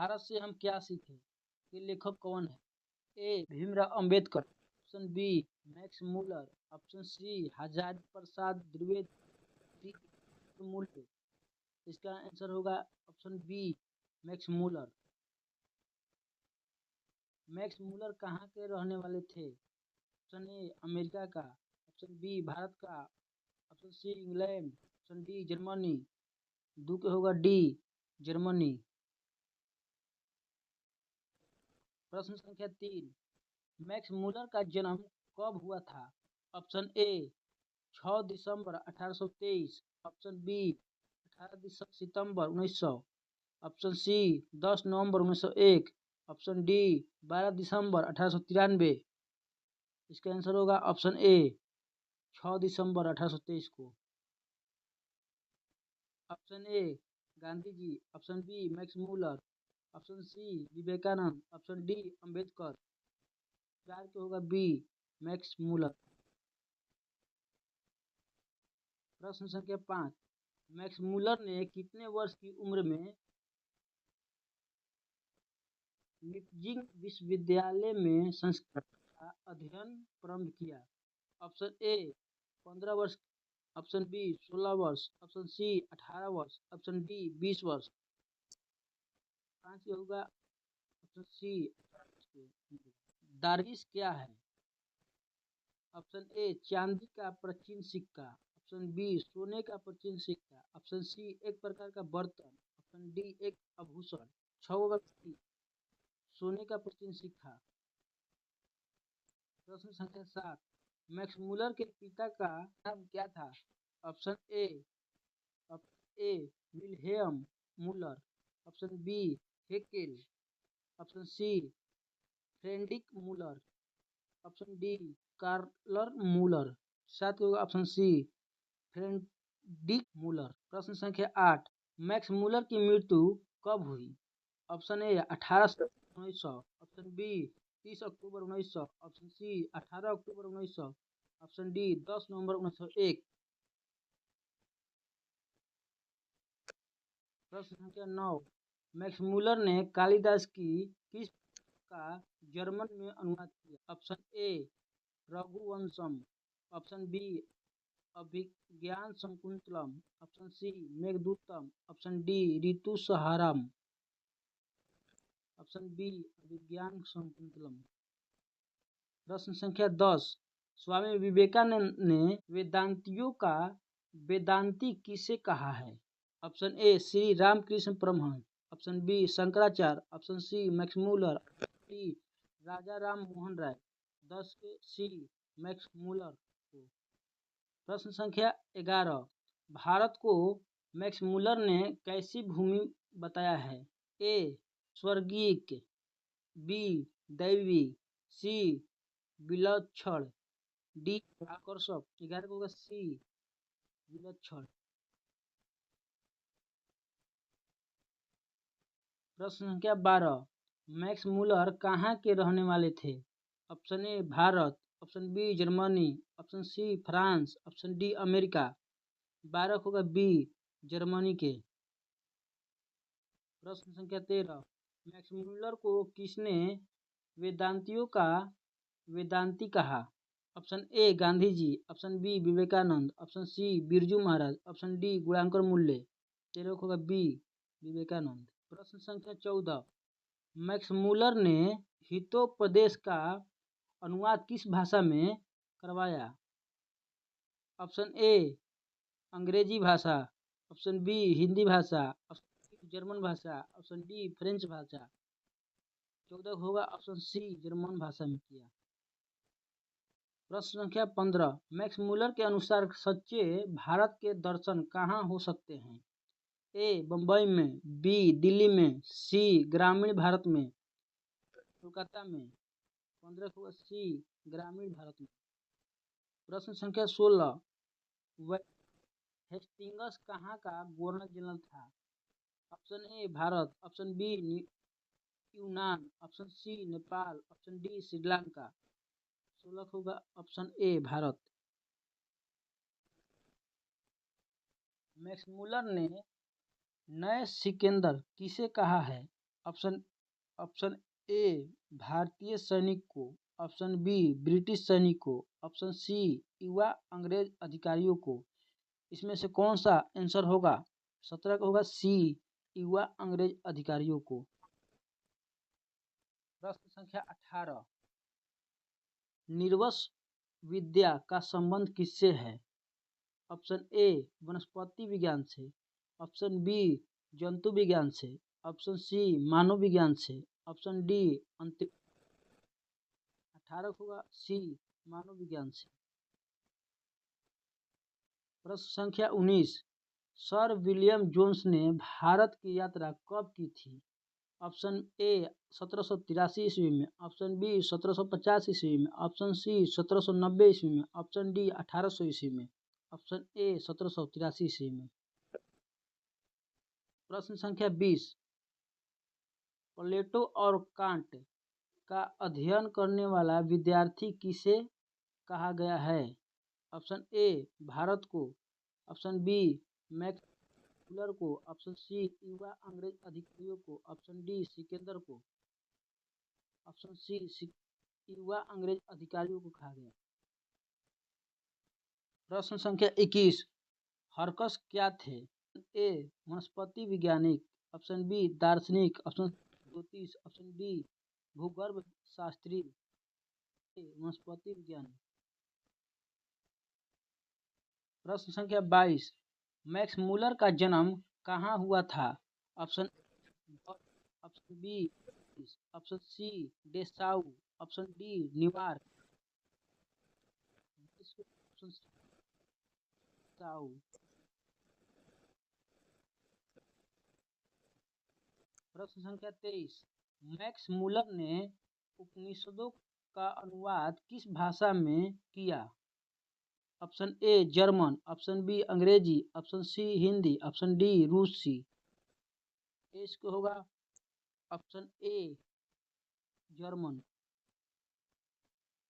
भारत से हम क्या सीखे, ये लेखक कौन है? A Bhimrao Ambedkar, option B Max Muller, option C Azad Prasad Dwivedi मूल्य। इसका आंसर होगा option B Max Muller. Max Muller कहाँ के रहने वाले थे? ऑप्शन ए अमेरिका का, ऑप्शन बी भारत का, option C England, option D Germany. दो के होगा डी जर्मनी। प्रश्न संख्या 3, मैक्स मूलर का जन्म कब हुआ था? ऑप्शन ए 6 दिसंबर 1823, ऑप्शन बी 18 सितंबर 1900, ऑप्शन सी 10 नवंबर 1901, ऑप्शन डी 12 दिसंबर 1893। इसका आंसर होगा ऑप्शन ए 6 दिसंबर 1823 को। Option A Gandhi ji, option B Max Muller, option C Vivekananda, option D Ambedkar. चार के होगा बी मैक्स मूलर। प्रश्न संख्या 5, मैक्स मूलर ने कितने वर्ष की उम्र में लीप्जिग विश्वविद्यालय में संस्कृत का अध्ययन प्रारंभ किया? ऑप्शन ए 15 वर्ष, ऑप्शन बी 16 वर्ष, ऑप्शन सी 18 वर्ष, ऑप्शन डी 20 वर्ष। पांच होगा ऑप्शन सी। दार्विश क्या है? ऑप्शन ए चांदी का प्राचीन सिक्का, ऑप्शन बी सोने का प्राचीन सिक्का, ऑप्शन सी एक प्रकार का बर्तन, ऑप्शन डी एक आभूषण। छह होगा सोने का प्राचीन सिक्का। प्रश्न संख्या 7, मैक्स मूलर के पिता का नाम क्या था? Option A Wilhelm Muller, option B Haeckel, option C Friedrich Muller, option D Karl Muller. साथ होगा ऑप्शन सी फ्रेडरिक मूलर। प्रश्न संख्या 8, मैक्स मूलर की मृत्यु कब हुई? ऑप्शन ए 18 1900, ऑप्शन बी 30 अक्टूबर 1900, ऑप्शन सी 18 अक्टूबर 1900, ऑप्शन डी 10 नवंबर 1901। प्रश्न संख्या 9, मैक्स मूलर ने कालिदास की किस का जर्मन में अनुवाद किया? Option A Raghuvansham, option B Abhijnana Shakuntalam, option C Meghadutam, option D Ritusamharam, option B Abhijnana Shakuntalam. प्रश्न संख्या 10, स्वामी विवेकानंद ने वेदांतियों का वेदांती किसे कहा है? Option A Shri Ramakrishna Paramahansa, option B Shankaracharya, option C Max Muller, option D Raja Ram Mohan Roy. 10 के सी मैक्स मूलर को। प्रश्न संख्या 11, भारत को मैक्स मूलर ने कैसी भूमि बताया है? ए स्वर्गिक, बी दैवी, सी विलक्षण, डी आकर्षक। 11 को होगा सी विलक्षण। प्रश्न संख्या 12, मैक्स मूलर कहाँ के रहने वाले थे? Option A Bharat, option B Germany, option C France, option D America. 12 होगा बी जर्मनी के। प्रश्न संख्या 13, मैक्स मूलर को किसने वेदांतियों का वेदांती कहा? Option A Gandhi ji, option B Vivekananda, option C Birju Maharaj, option D Gunankar मूल्य। 13 होगा बी विवेकानंद। प्रश्न संख्या 14, मैक्स मूलर ने हितोपदेश का अनुवाद किस भाषा में करवाया? ऑप्शन ए अंग्रेजी भाषा, ऑप्शन बी हिंदी भाषा, ऑप्शन सी जर्मन भाषा, ऑप्शन डी फ्रेंच भाषा। 14 होगा ऑप्शन सी जर्मन भाषा में किया। प्रश्न संख्या 15, मैक्स मूलर के अनुसार सच्चे भारत के दर्शन कहाँ हो सकते हैं? ए बम्बई में, बी दिल्ली में, सी ग्रामीण भारत में, कोलकाता में। 15 होगा सी ग्रामीण भारत में। प्रश्न संख्या 16, हेस्टिंगस कहाँ का गवर्नर जनरल था? Option A Bharat, option B यूनान, option C Nepal, option D Sri Lanka. 16 होगा option A Bharat. Max Muller ने नए सिकंदर किसे कहा है? ऑप्शन ऑप्शन ए भारतीय सैनिक को, ऑप्शन बी ब्रिटिश सैनिक को, ऑप्शन सी युवा अंग्रेज अधिकारियों को। इसमें से कौन सा आंसर होगा? 17 का होगा सी युवा अंग्रेज अधिकारियों को। प्रश्न संख्या 18, निर्वंश विद्या का संबंध किससे है? ऑप्शन ए वनस्पति विज्ञान से, ऑप्शन बी जंतु विज्ञान से, ऑप्शन सी मानव विज्ञान से, ऑप्शन डी अंतरिक्ष। 18 होगा सी मानव विज्ञान से। प्रश्न संख्या 19, सर विलियम जोन्स ने भारत की यात्रा कब की थी? ऑप्शन ए 1783 ईस्वी में, ऑप्शन बी 1750 ईस्वी में, ऑप्शन सी 1790 ईस्वी में, ऑप्शन डी 1800 ईस्वी में, ऑप्शन ए 1783 ईस्वी में। प्रश्न संख्या 20, प्लेटो और कांट का अध्ययन करने वाला विद्यार्थी किसे कहा गया है? ऑप्शन ए भारत को, ऑप्शन बी मैक्स मुलर को, ऑप्शन सी युवा अंग्रेज अधिकारियों को, ऑप्शन डी सिकंदर को, ऑप्शन सी युवा अंग्रेज अधिकारियों को कहा गया। प्रश्न संख्या 21, हरकस क्या थे? ए वनस्पति वैज्ञानिक, ऑप्शन बी दार्शनिक, ऑप्शन ज्योतिष, ऑप्शन डी भूगर्भ शास्त्री। वनस्पति विज्ञानी। प्रश्न संख्या 22, मैक्स मुलर का जन्म कहाँ हुआ था? Option option B option C Dessau, option D New York, option C Dessau. प्रश्न संख्या 23, मैक्स मुलर ने उपनिषदों का अनुवाद किस भाषा में किया? Option A German, option B Angrezi, option C Hindi, option D Rusi. इसको होगा ऑप्शन ए जर्मन।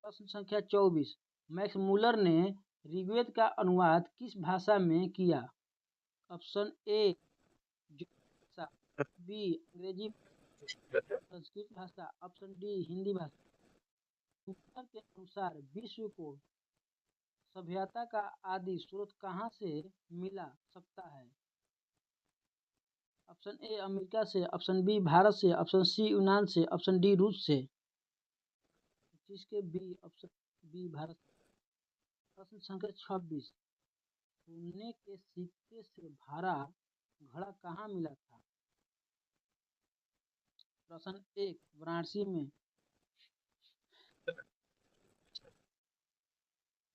प्रश्न संख्या 24, मैक्स मुलर ने ऋग्वेद का अनुवाद किस भाषा में किया? ऑप्शन ए भाषा, बी अंग्रेजी, संस्कृत भाषा, ऑप्शन डी हिंदी भाषा। मुलर के अनुसार विश्व को सभ्यता का आदि स्रोत कहाँ से मिला सकता है? ऑप्शन ए अमेरिका से, ऑप्शन बी भारत से, ऑप्शन सी यूनान से, ऑप्शन डी रूस से। जिसके बी ऑप्शन बी भारत। प्रश्न संख्या 26, सोने के सिक्के से भरा घड़ा कहाँ मिला था? प्रश्न एक वाराणसी में,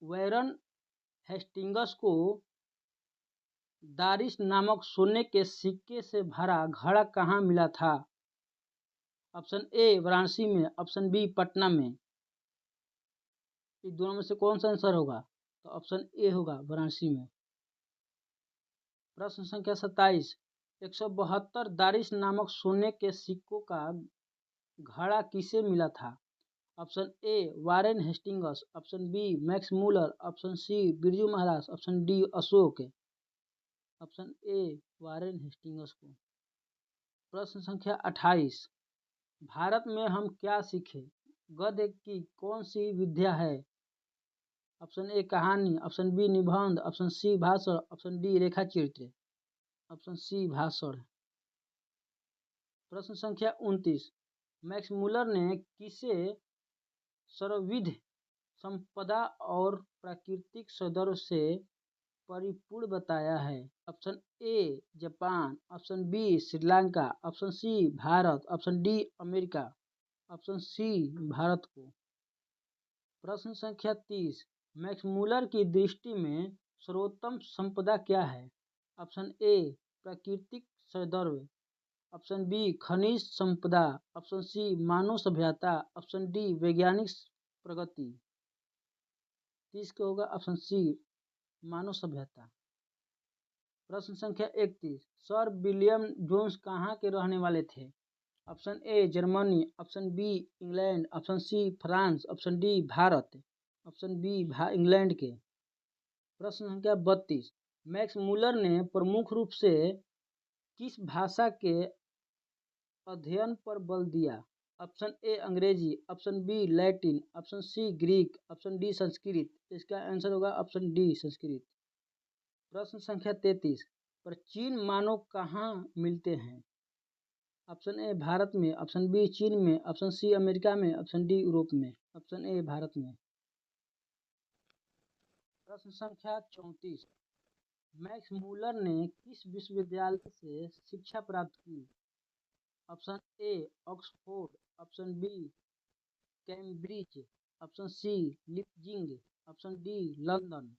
वैरन हेस्टिंग्स को दारिस नामक सोने के सिक्के से भरा घड़ा कहाँ मिला था? ऑप्शन ए वाराणसी में, ऑप्शन बी पटना में। इन दोनों में से कौन सा आंसर होगा? तो ऑप्शन ए होगा वाराणसी में। प्रश्न संख्या 27, 172 दारिस नामक सोने के सिक्कों का घड़ा किसे मिला था? Option A Warren Hastings, option B Max Muller, option C Birju Maharaj, option D Ashok. Option A Warren Hastings को। प्रश्न संख्या 28, भारत में हम क्या सीखे गद्य की कौन सी विद्या है? ऑप्शन ए कहानी, ऑप्शन बी निबंध, ऑप्शन सी भाषण, ऑप्शन डी रेखा चित्र, ऑप्शन सी भाषण। प्रश्न संख्या 29, मैक्स मुलर ने किसे सर्वविध संपदा और प्राकृतिक सौंदर्य से परिपूर्ण बताया है? Option A Japan, option B Sri Lanka, option C Bharat, option D America, option C Bharat को। प्रश्न संख्या 30, मैक्स मुलर की दृष्टि में सर्वोत्तम संपदा क्या है? ऑप्शन ए प्राकृतिक सौंदर्य, ऑप्शन बी खनिज संपदा, ऑप्शन सी मानव सभ्यता, ऑप्शन डी वैज्ञानिक प्रगति। इसका होगा ऑप्शन सी मानव सभ्यता। प्रश्न संख्या 31, सर विलियम जोन्स कहाँ के रहने वाले थे? Option A Germany, option B England, option C France, option D Bharat, option B England के। प्रश्न संख्या 32, मैक्स मुलर ने प्रमुख रूप से किस भाषा के अध्ययन पर बल दिया। ऑप्शन ए अंग्रेजी, option B Latin, option C Greek, option D Sanskrit. इसका आंसर होगा ऑप्शन डी संस्कृत। प्रश्न संख्या 33, प्राचीन मानव कहाँ मिलते हैं? ऑप्शन ए भारत में, ऑप्शन बी चीन में, ऑप्शन सी अमेरिका में, ऑप्शन डी यूरोप में। ऑप्शन ए भारत में। प्रश्न संख्या 34, मैक्स मूलर ने किस विश्वविद्यालय से शिक्षा प्राप्त की? Option A Oxford, option B Cambridge, option C Leipzig, option D London.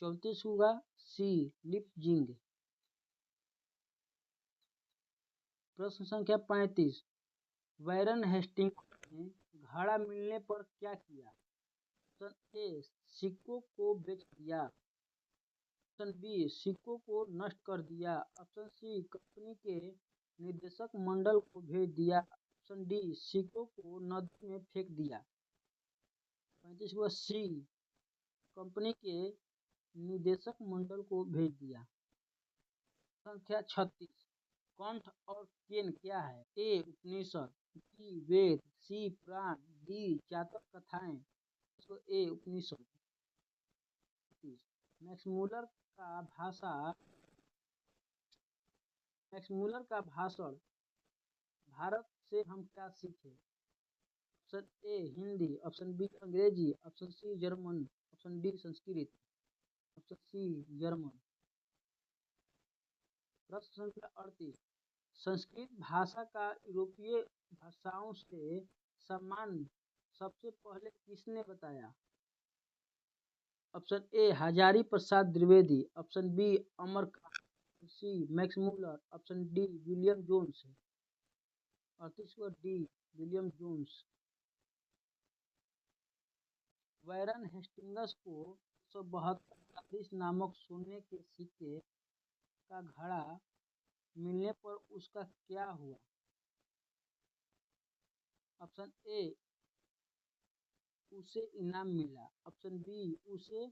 34 होगा सी लिपजिंग। प्रश्न संख्या 35, वैरन हेस्टिंग्स ने घड़ा मिलने पर क्या किया? ऑप्शन ए सिक्कों को बेच दिया, ऑप्शन बी सिक्कों को नष्ट कर दिया, ऑप्शन सी कंपनी के निदेशक मंडल को भेज दिया, ऑप्शन डी सिक्कों को नदी में फेंक दिया। 35 को सी कंपनी के निदेशक मंडल को भेज दिया। संख्या 36, कंठ और केन क्या है? ए उपनिषद, बी वेद, सी पुराण, डी जातक कथाएं। तो ए उपनिषद। मैक्समूलर का भाषण भारत से हम क्या सीखे? Option A Hindi, option B Angrezi, option C German, option D Sanskrit, option C German. प्रश्न संख्या 38, संस्कृत भाषा का यूरोपीय भाषाओं से सम्मान सबसे पहले किसने बताया? Option A Hazari Prasad Dwivedi, option B Amar Khan, option C Max Muller, option D William Jones. 38 को डी विलियम जोन्स। वैरन हेस्टिंग्स को 172 नामक सोने के सिक्के का घड़ा मिलने पर उसका क्या हुआ? ऑप्शन ए उसे इनाम मिला, ऑप्शन बी उसे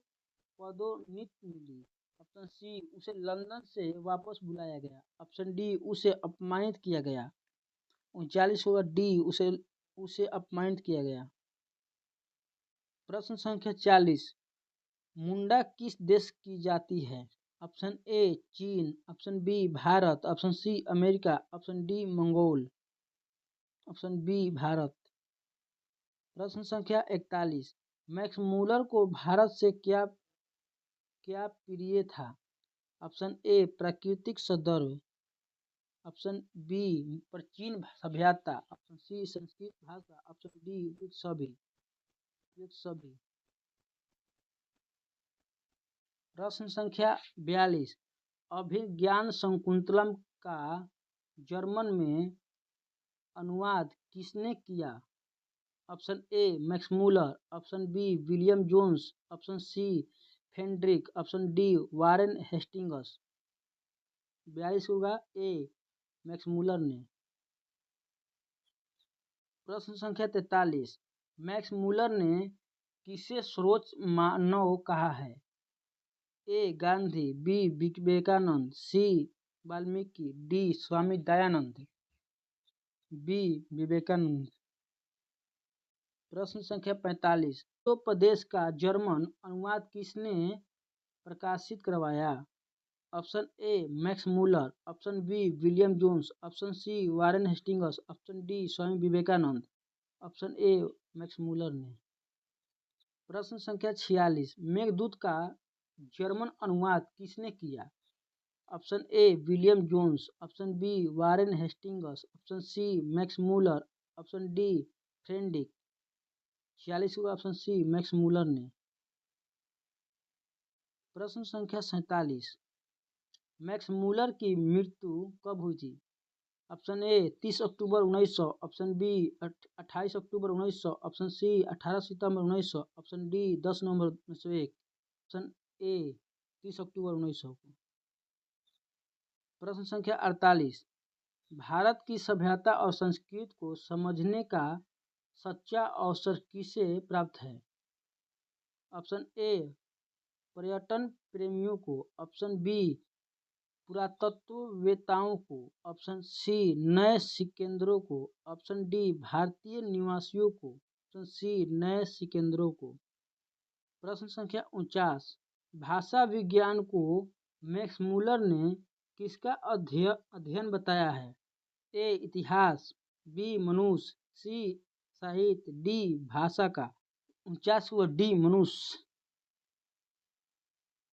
पदोन्नति मिली, ऑप्शन सी उसे लंदन से वापस बुलाया गया, ऑप्शन डी उसे अपमानित किया गया। 39 होगा डी उसे अपमानित किया गया। प्रश्न संख्या 40, मुंडा किस देश की जाति है? ऑप्शन ए चीन, option B Bharat, option C America, option D मंगोल। Option B Bharat. प्रश्न संख्या 41, मैक्स मूलर को भारत से क्या प्रिय था? ऑप्शन ए प्राकृतिक सौंदर्य, ऑप्शन बी प्राचीन सभ्यता, ऑप्शन सी संस्कृत भाषा, ऑप्शन डी सभी। प्रश्न संख्या 42, अभिज्ञान शाकुंतलम का जर्मन में अनुवाद किसने किया? Option A Max Muller, option B William Jones, option C Friedrich, option D Warren Hastings. 42 होगा ए मैक्स मूलर ने। प्रश्न संख्या 43, मैक्स मूलर ने किसे सर्वोच्च मानव कहा है? ए गांधी, बी विवेकानंद, सी वाल्मीकि, डी स्वामी दयानंद। बी विवेकानंद। प्रश्न संख्या 45, उपदेश का जर्मन अनुवाद किसने प्रकाशित करवाया? Option A Max Muller, option B William Jones, option C Warren Hastings, option D Swami Vivekananda. Option A Max Muller ने। प्रश्न संख्या 46, मेघदूत का जर्मन अनुवाद किसने किया? Option A William Jones, option B Warren Hastings, option C Max Muller, option D Friedrich. 46 होगा option C Max Muller ने। प्रश्न संख्या 47, मैक्स मूलर की मृत्यु कब हुई थी? ऑप्शन ए 30 अक्टूबर 1900, ऑप्शन बी 28 अक्टूबर 1900, ऑप्शन सी 18 सितंबर 1900, ऑप्शन डी 10 नवंबर 1901। ऑप्शन ए 30 अक्टूबर 1900 को। प्रश्न संख्या 48, भारत की सभ्यता और संस्कृति को समझने का सच्चा अवसर किसे प्राप्त है? ऑप्शन ए पर्यटन प्रेमियों को, ऑप्शन बी पुरातत्ववेत्ताओं को, ऑप्शन सी नए सिकंदरों को, ऑप्शन डी भारतीय निवासियों को, ऑप्शन सी नए सिकंदरों को। प्रश्न संख्या 49, भाषा विज्ञान को मैक्स मूलर ने किसका अध्ययन बताया है? ए इतिहास, बी मनुष्य, सी साहित्य, डी भाषा का। 49 हुआ डी मनुष्य।